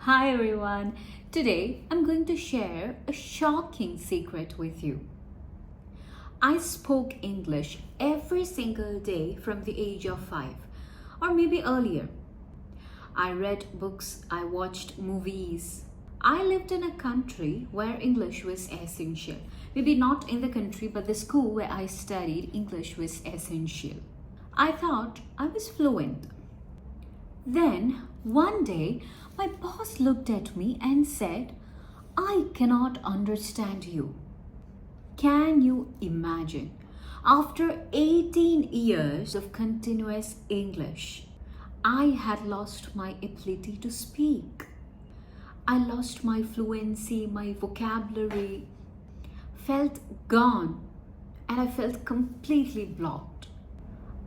Hi everyone. Today I'm going to share a shocking secret with you. I spoke English every single day from the age of 5 or maybe earlier. I read books, I watched movies. I lived in a country where English was essential. Maybe not in the country, but the school where I studied English was essential. I thought I was fluent. Then, one day, my boss looked at me and said, I cannot understand you. Can you imagine? After 18 years of continuous English, I had lost my ability to speak. I lost my fluency, my vocabulary, felt gone, and I felt completely blocked.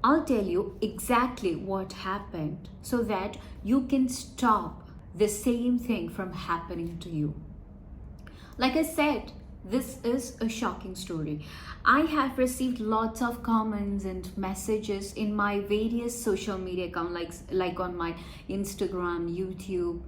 I'll tell you exactly what happened so that you can stop the same thing from happening to you. Like I said, this is a shocking story. I have received lots of comments and messages in my various social media accounts, like on my Instagram, YouTube,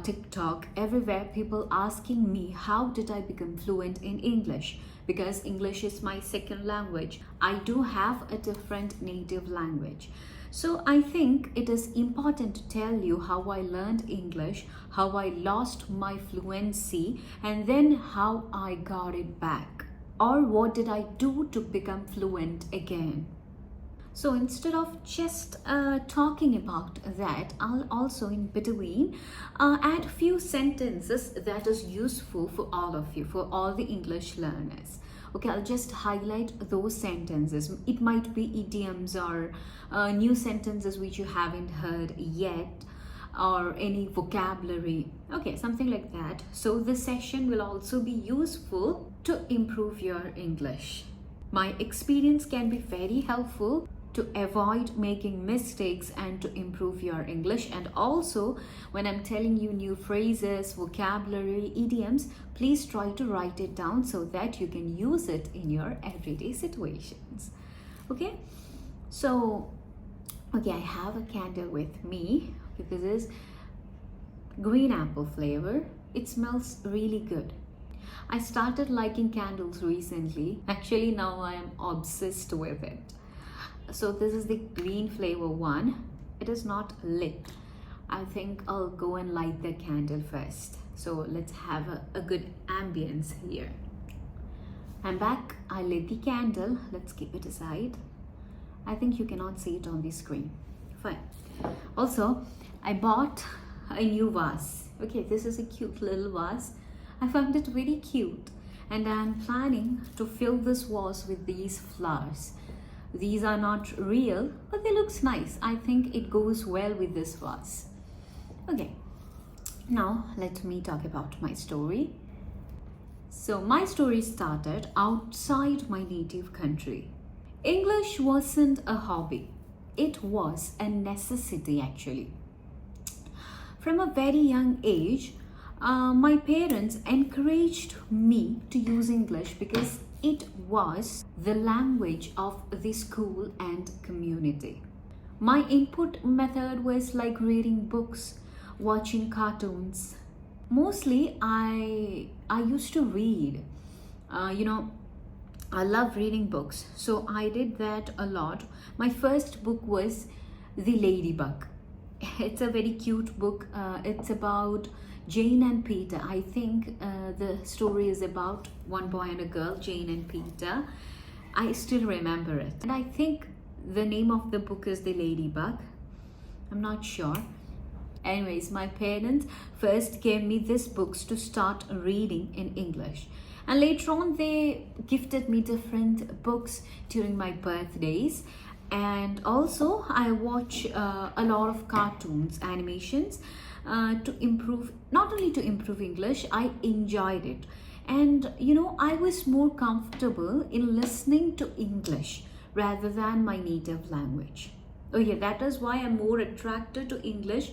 TikTok, everywhere. People asking me how did I become fluent in English, because English is my second language. I do have a different native language. So I think it is important to tell you how I learned English, how I lost my fluency, and then how I got it back. Or what did I do to become fluent again? So instead of just talking about that, I'll also in between add few sentences that is useful for all of you, for all the English learners. Okay, I'll just highlight those sentences. It might be idioms or new sentences which you haven't heard yet, or any vocabulary. Okay, something like that. So this session will also be useful to improve your English. My experience can be very helpful to avoid making mistakes and to improve your English. And also, when I'm telling you new phrases, vocabulary, idioms, please try to write it down so that you can use it in your everyday situations. Okay, so I have a candle with me. Okay, this is green apple flavor. It smells really good. I started liking candles recently. Actually, now I am obsessed with it. So this is the green flavor one. It is not lit. I think I'll go and light the candle first. So let's have a good ambience here. I'm back. I lit the candle. Let's keep it aside. I think you cannot see it on the screen. Fine. Also, I bought a new vase. Okay, this is a cute little vase. I found it very cute, and I'm planning to fill this vase with these flowers. These are not real, but they look nice. I think it goes well with this vase. Okay, now let me talk about my story. So my story started outside my native country. English wasn't a hobby. It was a necessity actually. From a very young age, my parents encouraged me to use English because it was the language of the school and community. My input method was like reading books, watching cartoons. Mostly I used to read. I love reading books, so I did that a lot. My first book was The Ladybug. It's a very cute book. It's about Jane and Peter. I think the story is about one boy and a girl, Jane and Peter. I still remember it. And I think the name of the book is The Ladybug. I'm not sure. Anyways, my parents first gave me these books to start reading in English. And later on, they gifted me different books during my birthdays. And also, I watch a lot of cartoons, animations, to improve, not only to improve English, I enjoyed it. And I was more comfortable in listening to English rather than my native language. Oh yeah, that is why I'm more attracted to English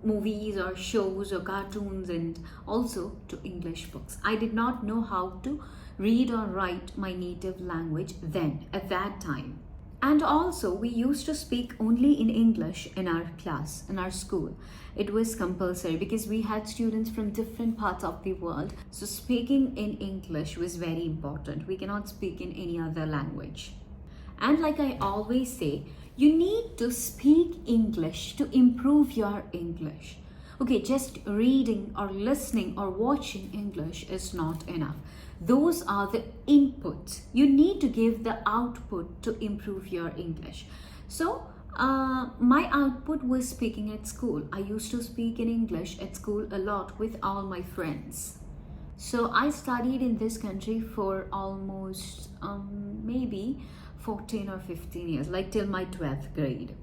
movies or shows or cartoons, and also to English books. I did not know how to read or write my native language then, at that time. And also, we used to speak only in English in our class, in our school. It was compulsory because we had students from different parts of the world. So speaking in English was very important. We cannot speak in any other language. And like I always say, you need to speak English to improve your English. Okay, just reading or listening or watching English is not enough. Those are the inputs. You need to give the output to improve your English. So, my output was speaking at school. I used to speak in English at school a lot with all my friends. So, I studied in this country for almost maybe 14 or 15 years, like till my 12th grade.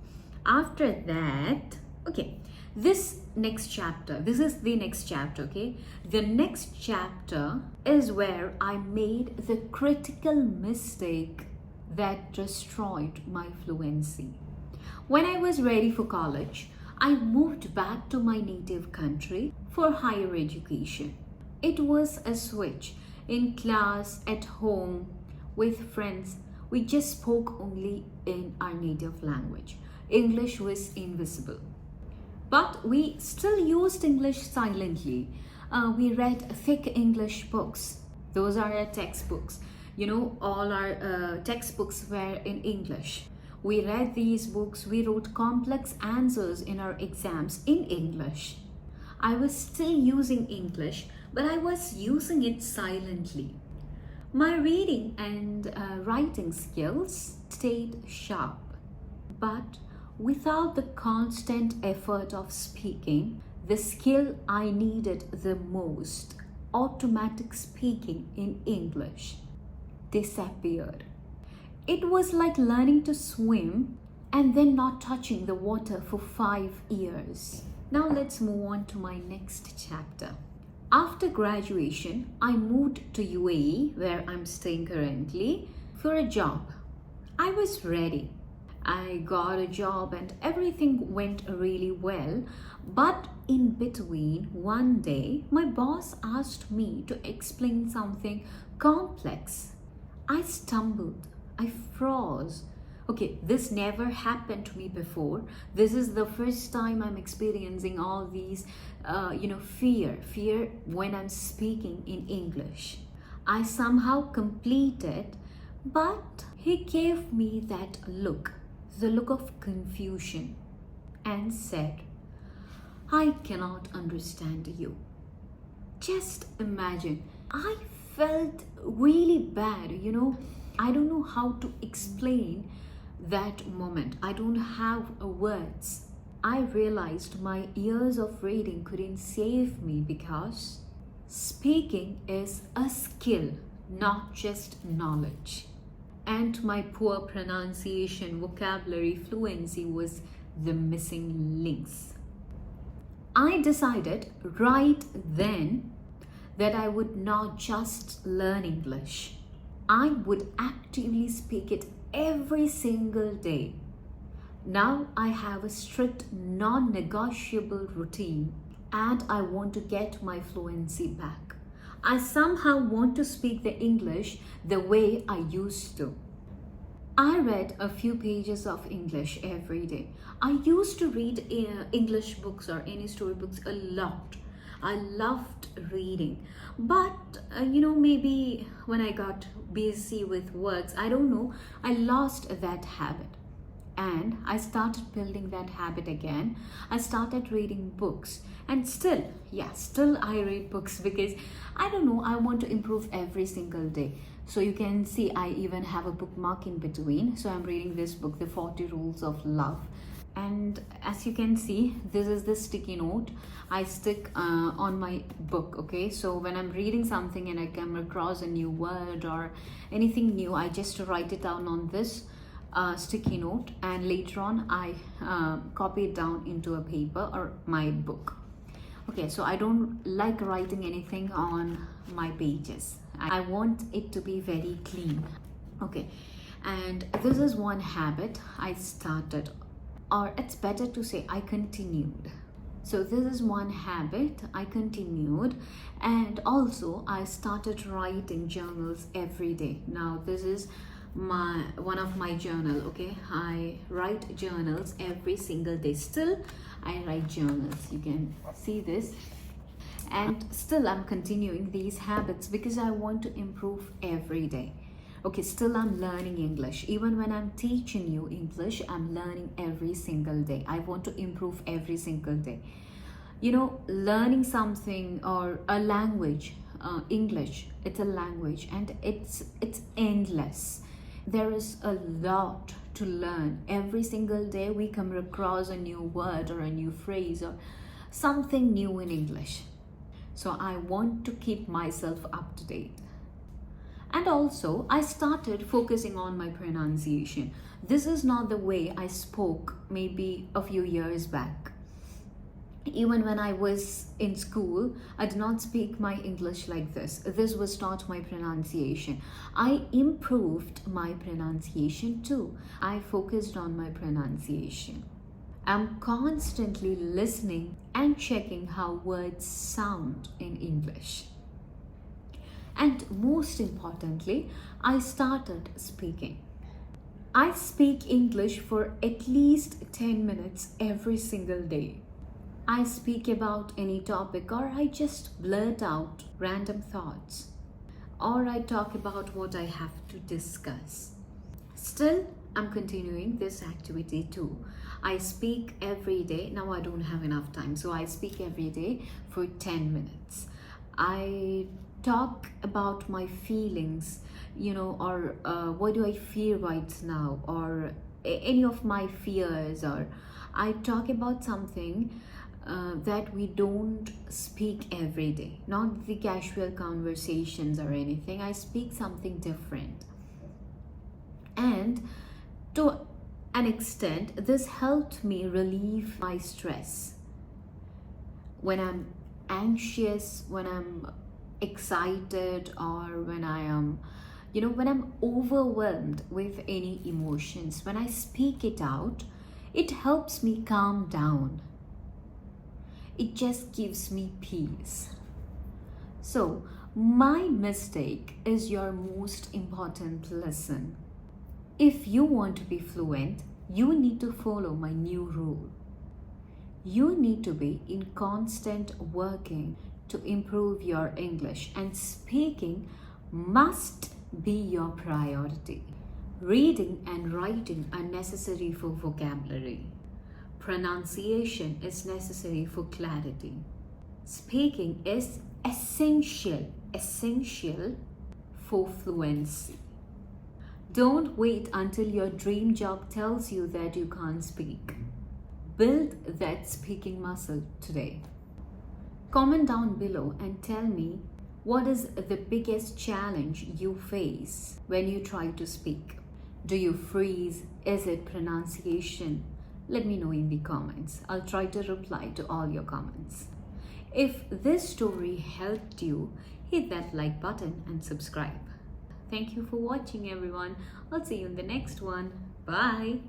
After that, okay, this is the next chapter, okay? The next chapter is where I made the critical mistake that destroyed my fluency. When I was ready for college, I moved back to my native country for higher education. It was a switch. In class, at home, with friends, we just spoke only in our native language. English was invisible. But we still used English silently. We read thick English books. Those are our textbooks. You know, all our textbooks were in English. We read these books. We wrote complex answers in our exams in English. I was still using English, but I was using it silently. My reading and writing skills stayed sharp, but without the constant effort of speaking, the skill I needed the most, automatic speaking in English, disappeared. It was like learning to swim and then not touching the water for 5 years. Now let's move on to my next chapter. After graduation, I moved to UAE, where I'm staying currently, for a job. I was ready. I got a job and everything went really well. But in between, one day, my boss asked me to explain something complex. I stumbled. I froze. Okay, this never happened to me before. This is the first time I'm experiencing all these, fear when I'm speaking in English. I somehow completed, but he gave me that look, the look of confusion, and said, I cannot understand you. Just imagine, I felt really bad, I don't know how to explain that moment. I don't have words. I realized my years of reading couldn't save me because speaking is a skill, not just knowledge. And my poor pronunciation, vocabulary, fluency was the missing links. I decided right then that I would not just learn English. I would actively speak it every single day. Now I have a strict, non-negotiable routine and I want to get my fluency back. I somehow want to speak the English the way I used to. I read a few pages of English every day. I used to read English books or any storybooks a lot. I loved reading. But, maybe when I got busy with works, I don't know, I lost that habit. And I started building that habit again. I started reading books. And still I read books because, I don't know, I want to improve every single day. So you can see I even have a bookmark in between. So I'm reading this book, The 40 Rules of Love. And as you can see, this is the sticky note I stick on my book. Okay, so when I'm reading something and I come across a new word or anything new, I just write it down on this sticky note, and later on I copy it down into a paper or my book. Okay, so I don't like writing anything on my pages. I want it to be very clean. Okay, and this is one habit I started, or it's better to say I continued. So this is one habit I continued, and also I started writing journals every day. Now this is one of my journal. Okay, I write journals every single day. Still I write journals, you can see this, and still I'm continuing these habits because I want to improve every day. Okay, still I'm learning English. Even when I'm teaching you English, I'm learning every single day. I want to improve every single day. You know, learning something or a language, English, it's a language, and it's endless. There is a lot to learn. Every single day we come across a new word or a new phrase or something new in English. So I want to keep myself up to date. And also, I started focusing on my pronunciation. This is not the way I spoke maybe a few years back. Even when I was in school, I did not speak my English like this. This was not my pronunciation. I improved my pronunciation too. I focused on my pronunciation. I'm constantly listening and checking how words sound in English. And most importantly, I started speaking. I speak English for at least 10 minutes every single day. I speak about any topic, or I just blurt out random thoughts, or I talk about what I have to discuss. Still, I'm continuing this activity too. I speak every day. Now I don't have enough time, so I speak every day for 10 minutes. I talk about my feelings, or what do I feel right now, or any of my fears, or I talk about something that we don't speak every day, not the casual conversations or anything. I speak something different. And to an extent, this helped me relieve my stress. When I'm anxious, when I'm excited, or when I am, when I'm overwhelmed with any emotions, when I speak it out, it helps me calm down. It just gives me peace. So, my mistake is your most important lesson. If you want to be fluent, you need to follow my new rule. You need to be in constant working to improve your English, and speaking must be your priority. Reading and writing are necessary for vocabulary. Pronunciation is necessary for clarity. Speaking is essential for fluency. Don't wait until your dream job tells you that you can't speak. Build that speaking muscle today. Comment down below and tell me, what is the biggest challenge you face when you try to speak? Do you freeze? Is it pronunciation? Let me know in the comments. I'll try to reply to all your comments. If this story helped you, hit that like button and subscribe. Thank you for watching, everyone. I'll see you in the next one. Bye.